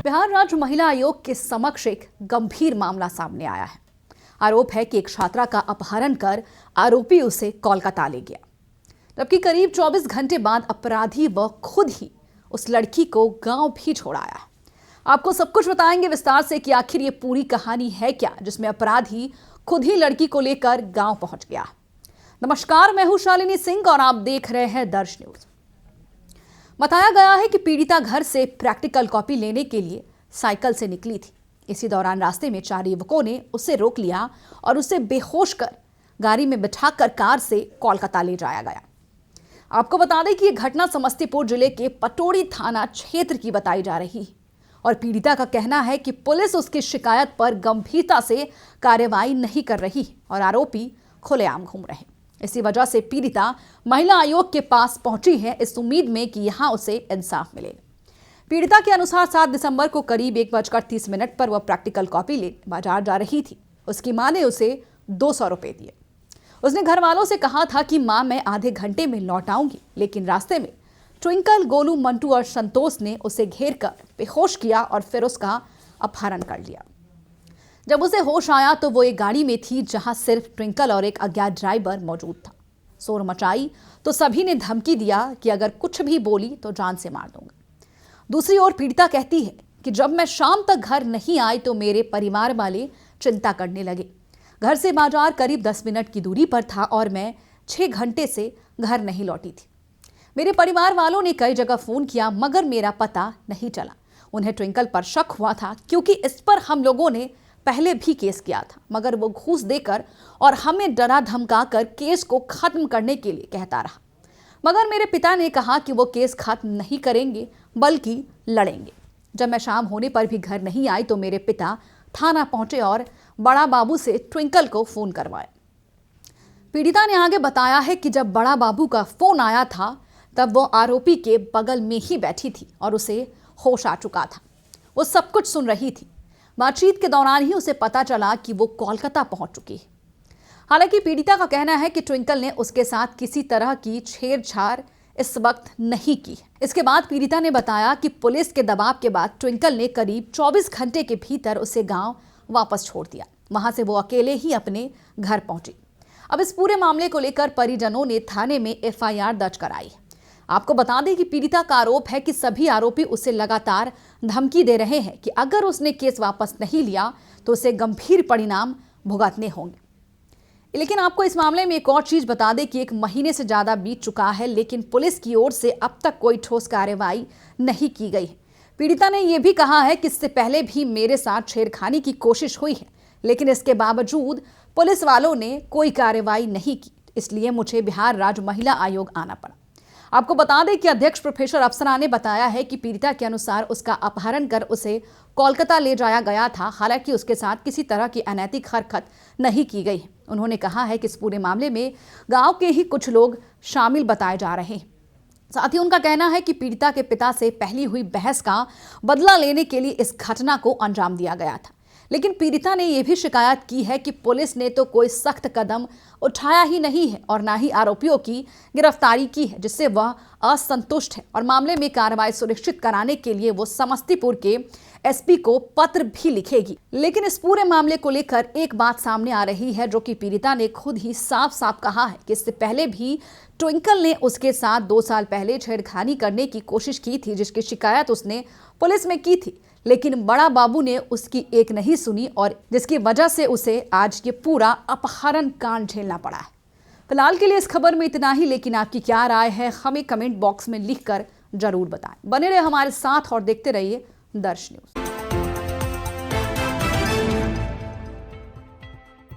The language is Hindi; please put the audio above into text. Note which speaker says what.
Speaker 1: बिहार राज्य महिला आयोग के समक्ष एक गंभीर मामला सामने आया है। आरोप है कि एक छात्रा का अपहरण कर आरोपी उसे कोलकाता ले गया, जबकि करीब 24 घंटे बाद अपराधी वह खुद ही उस लड़की को गांव भी छोड़ आया है। आपको सब कुछ बताएंगे विस्तार से कि आखिर ये पूरी कहानी है क्या, जिसमें अपराधी खुद ही लड़की को लेकर गांव पहुंच गया। नमस्कार, मैं हूं शालिनी सिंह और आप देख रहे हैं दर्श न्यूज। बताया गया है कि पीड़िता घर से प्रैक्टिकल कॉपी लेने के लिए साइकिल से निकली थी। इसी दौरान रास्ते में 4 युवकों ने उसे रोक लिया और उसे बेहोश कर गाड़ी में बिठाकर कार से कोलकाता ले जाया गया। आपको बता दें कि यह घटना समस्तीपुर जिले के पटोड़ी थाना क्षेत्र की बताई जा रही है और पीड़िता का कहना है कि पुलिस उसकी शिकायत पर गंभीरता से कार्रवाई नहीं कर रही और आरोपी खुलेआम घूम रहे हैं। इसी वजह से पीड़िता महिला आयोग के पास पहुंची है, इस उम्मीद में कि यहां उसे इंसाफ मिलेगा। पीड़िता के अनुसार 7 दिसंबर को करीब 1:30 पर वह प्रैक्टिकल कॉपी ले बाजार जा रही थी। उसकी मां ने उसे 200 रुपए दिए। उसने घर वालों से कहा था कि मां, मैं आधे घंटे में लौट आऊंगी, लेकिन रास्ते में ट्विंकल, गोलू, मंटू और संतोष ने उसे घेर कर बेहोश किया और फिर उसका अपहरण कर लिया। जब उसे होश आया तो वो एक गाड़ी में थी जहां सिर्फ ट्विंकल और एक अज्ञात ड्राइवर मौजूद था। शोर मचाई तो सभी ने धमकी दिया कि अगर कुछ भी बोली तो जान से मार दूंगा। दूसरी ओर पीड़िता कहती है कि जब मैं शाम तक घर नहीं आई तो मेरे परिवार वाले चिंता करने लगे। घर से बाजार करीब 10 मिनट की दूरी पर था और मैं 6 घंटे से घर नहीं लौटी थी। मेरे परिवार वालों ने कई जगह फोन किया मगर मेरा पता नहीं चला। उन्हें ट्विंकल पर शक हुआ था क्योंकि इस पर हम लोगों ने पहले भी केस किया था, मगर वो घूस देकर और हमें डरा धमका कर केस को खत्म करने के लिए कहता रहा। मगर मेरे पिता ने कहा कि वो केस खत्म नहीं करेंगे बल्कि लड़ेंगे। जब मैं शाम होने पर भी घर नहीं आई तो मेरे पिता थाना पहुंचे और बड़ा बाबू से ट्विंकल को फोन करवाया। पीड़िता ने आगे बताया है कि जब बड़ा बाबू का फोन आया था तब वो आरोपी के बगल में ही बैठी थी और उसे होश आ चुका था। वो सब कुछ सुन रही थी। बातचीत के दौरान ही उसे पता चला कि वो कोलकाता पहुंच चुकी है। हालांकि पीड़िता का कहना है कि ट्विंकल ने उसके साथ किसी तरह की छेड़छाड़ इस वक्त नहीं की। इसके बाद पीड़िता ने बताया कि पुलिस के दबाव के बाद ट्विंकल ने करीब 24 घंटे के भीतर उसे गांव वापस छोड़ दिया। वहां से वो अकेले ही अपने घर पहुंची। अब इस पूरे मामले को लेकर परिजनों ने थाने में FIR दर्ज कराई। आपको बता दें कि पीड़िता का आरोप है कि सभी आरोपी उसे लगातार धमकी दे रहे हैं कि अगर उसने केस वापस नहीं लिया तो उसे गंभीर परिणाम भुगतने होंगे। लेकिन आपको इस मामले में एक और चीज बता दें कि 1 महीने से ज्यादा बीत चुका है, लेकिन पुलिस की ओर से अब तक कोई ठोस कार्रवाई नहीं की गई है। पीड़िता ने यह भी कहा है कि इससे पहले भी मेरे साथ छेड़खानी की कोशिश हुई है, लेकिन इसके बावजूद पुलिस वालों ने कोई कार्रवाई नहीं की, इसलिए मुझे बिहार राज्य महिला आयोग आना पड़ा। आपको बता दें कि अध्यक्ष प्रोफेसर अप्सरा ने बताया है कि पीड़िता के अनुसार उसका अपहरण कर उसे कोलकाता ले जाया गया था। हालांकि उसके साथ किसी तरह की अनैतिक हरकत नहीं की गई। उन्होंने कहा है कि इस पूरे मामले में गांव के ही कुछ लोग शामिल बताए जा रहे हैं। साथ ही उनका कहना है कि पीड़िता के पिता से पहली हुई बहस का बदला लेने के लिए इस घटना को अंजाम दिया गया था। लेकिन पीड़िता ने यह भी शिकायत की है कि पुलिस ने तो कोई सख्त कदम उठाया ही नहीं है और ना ही आरोपियों की गिरफ्तारी की है, जिससे वह असंतुष्ट है और मामले में कार्रवाई सुनिश्चित कराने के लिए वो समस्तीपुर के SP को पत्र भी लिखेगी। लेकिन इस पूरे मामले को लेकर एक बात सामने आ रही है, जो कि पीड़िता ने खुद ही साफ साफ कहा है कि इससे पहले भी ट्विंकल ने उसके साथ 2 साल पहले छेड़खानी करने की कोशिश की थी, जिसकी शिकायत उसने पुलिस में की थी, लेकिन बड़ा बाबू ने उसकी एक नहीं सुनी और जिसकी वजह से उसे आज ये पूरा अपहरण कांड झेलना पड़ा है। फिलहाल के लिए इस खबर में इतना ही, लेकिन आपकी क्या राय है हमें कमेंट बॉक्स में लिखकर जरूर बताएं। बने रहे हमारे साथ और देखते रहिए दर्श न्यूज।